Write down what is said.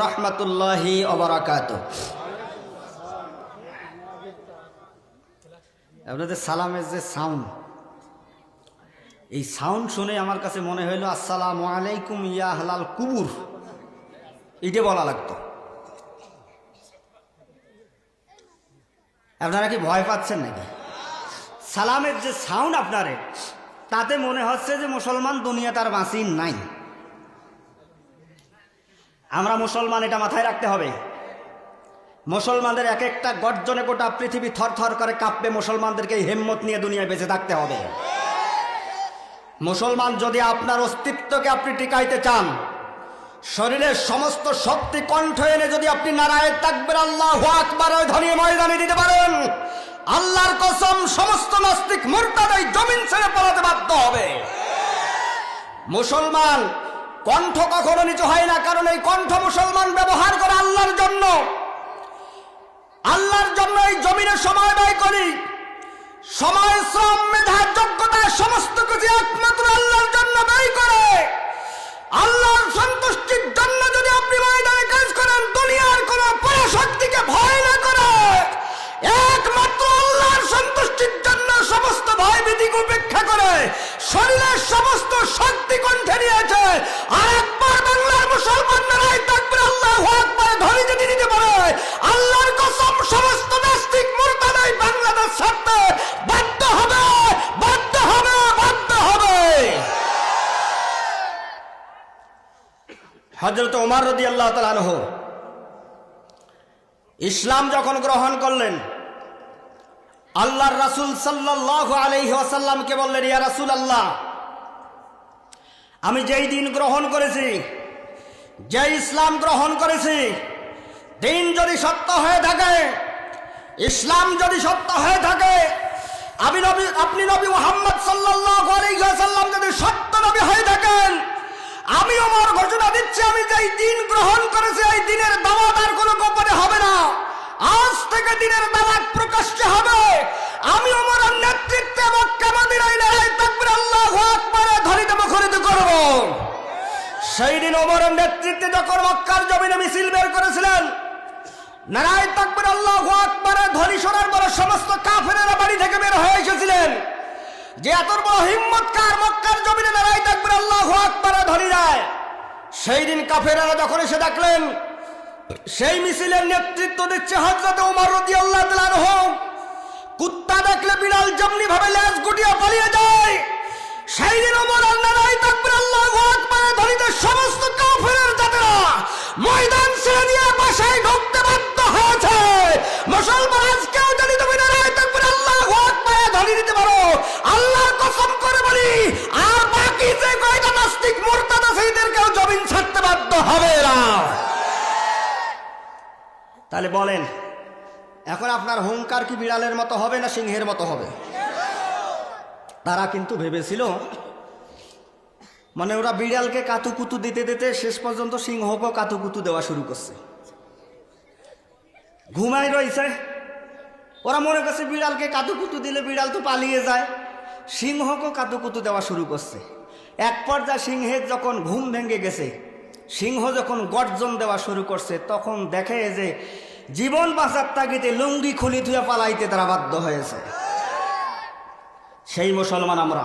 রহমতুল্লাহি ওবারাকাতুহু। আপনাদের সালামের যে সাউন্ড, এই সাউন্ড শুনে আমার কাছে মনে হইল আসসালামু আলাইকুম ইয়া হালাল কুবুর, এইটা বলা লাগতো। আপনারা কি ভয় পাচ্ছেন নাকি? সালামের যে সাউন্ড আপনারে, তাতে মনে হচ্ছে যে মুসলমান দুনিয়া তার বাঁচি নাই। আমরা মুসলমান, এটা মাথায় রাখতে হবে। মুসলমানদের এক একটা গর্জনে গোটা পৃথিবী থরথর করে কাঁপবে। মুসলমানদেরকে হিম্মত নিয়ে দুনিয়ায় বেঁচে থাকতে হবে। মুসলমান যদি আপনার অস্তিত্বকে আপনি টিকাইতে চান, শরীরের সমস্ত শক্তি কণ্ঠ এনে যদি আপনি নারায়ে তাকবীর আল্লাহু আকবার ধ্বনি ময়দানে দিতে পারেন, আল্লাহর কসম সমস্ত নাস্তিক মুরতাদ এই জমিন ছেড়ে পালাতে বাধ্য হবে। মুসলমান কণ্ঠ কখনো নিচু হয় না, কারণ এই কণ্ঠ মুসলমান ব্যবহার করে আল্লাহর জন্য। আল্লাহর জন্য এই জমিনে সময় ব্যয় করি। সময়, শ্রম, মেধা, যোগ্যতা সমস্ত কিছু একমাত্র আল্লাহর জন্য ব্যয় করে। আল্লাহর সন্তুষ্টির জন্য যদি আপনি ময়দানে কাজ করেন, দুনিয়ার কোন পরাশক্তিকে ভয় না করে, একমাত্র আল্লাহর সন্তুষ্টির জন্য সমস্ত ভয় ভীতিকে উপেক্ষা করে শরীরের সমস্ত শক্তি কণ্ঠে নিয়েছে, আর একবার বাংলার মুসলমান নারায়ে তাকবীর আল্লাহু আকবার ধ্বনি যদি দিতে পারে, আল্লাহর কসম সমস্ত নাস্তিক মুরতাদ এই বাংলাদেশ ছাড়তে বাধ্য হবে, বাধ্য হবে, বাধ্য হবে। হযরত ওমর রাদিয়াল্লাহু তাআলা আনহু ইসলাম যখন গ্রহণ করলেন, আল্লাহর রাসূল সাল্লাল্লাহু আলাইহি ওয়াসাল্লামকে বললেন, ইয়া রাসূলুল্লাহ, আমি যেই দিন গ্রহণ করেছি, যে ইসলাম গ্রহণ করেছি, দিন যদি সত্য হয়ে থাকে, ইসলাম যদি সত্য হয়ে থাকে, আপনি নবী মুহাম্মদ সাল্লাল্লাহু আলাইহি ওয়াসাল্লাম যদি সত্য নবী হয়ে থাকেন, আমি ওমর ঘোষণা দিচ্ছি, আমি যেই দিন গ্রহণ করেছি এই দিনের দাওয়াত আর কোনো গোপনে হবে না। আজ থেকে দিনের দাওয়াত প্রকাশ্যে হবে। আমি ওমরের নেতৃত্বে মক্কা মদিনায় নারায়ে তাকবীর আল্লাহু আকবার ধ্বনিতে মুখরিত করব। সেই দিন ওমরের নেতৃত্বে যখন মক্কার জমিনে মিছিল বের করেছিলেন, নারায়ে তাকবীর আল্লাহু আকবার ধ্বনি শোনার পরে সমস্ত কাফেরেরা বাড়ি থেকে বের হয়ে এসেছিলেন, যে এত বড় হিম্মত কার মক্কার জমিনে নারায়ে তাকবীর আল্লাহু আকবার ধ্বনি দেয়। সেই দিন কাফেরেরা যখন এসে দেখলেন সেই মিছিলের নেতৃত্ব দিচ্ছে হযরত ওমর রাদিয়াল্লাহু তাআলা আনহু, কুত্তা দেখলে বিড়াল যেমনি ভাবে লেজ গুটিয়ে পালিয়ে যায়, সেই দিন ওমর নারায়ে তাকবীর আল্লাহু আকবার ধ্বনিতে সমস্ত কাফেরের জাতেরা ময়দান ছেড়ে দিয়ে বাসায় ঢুকতে বাধ্য হয়েছে। মুসলমান, আজকেও যদি তুমি নারায়ে তাকবীর আল্লাহু আকবার ধ্বনি দিতে পারো, আল্লাহর কসম করে বলি, আর বাকি যে কয়টা নাস্তিক মুরতাদ আছে এদেরকেও জমিন ছাড়তে বাধ্য হবে না। তাহলে বলেন, এখন আপনার হুঙ্কার কি বিড়ালের মতো হবে না সিংহের মতো হবে? তারা কিন্তু ভেবেছিল, মানে ওরা বিড়ালকে কাতুকুতু দিতে দিতে শেষ পর্যন্ত সিংহকে কাতুকুতু দেওয়া শুরু করছে। ঘুমাই রয়েছে, ওরা মনে করছে বিড়ালকে কাতুকুতু দিলে বিড়াল তো পালিয়ে যায়, সিংহকে কাতুকুতু দেওয়া শুরু করছে। এক পর্যায়ে সিংহের যখন ঘুম ভেঙে গেছে, সিংহ যখন গর্জন দেওয়া শুরু করছে, তখন দেখে যে জীবন বাঁচার তাগিদে লুঙ্গি খুলি ধুয়ে পালাইতে তারা বাধ্য হয়েছে। সেই মুসলমান আমরা।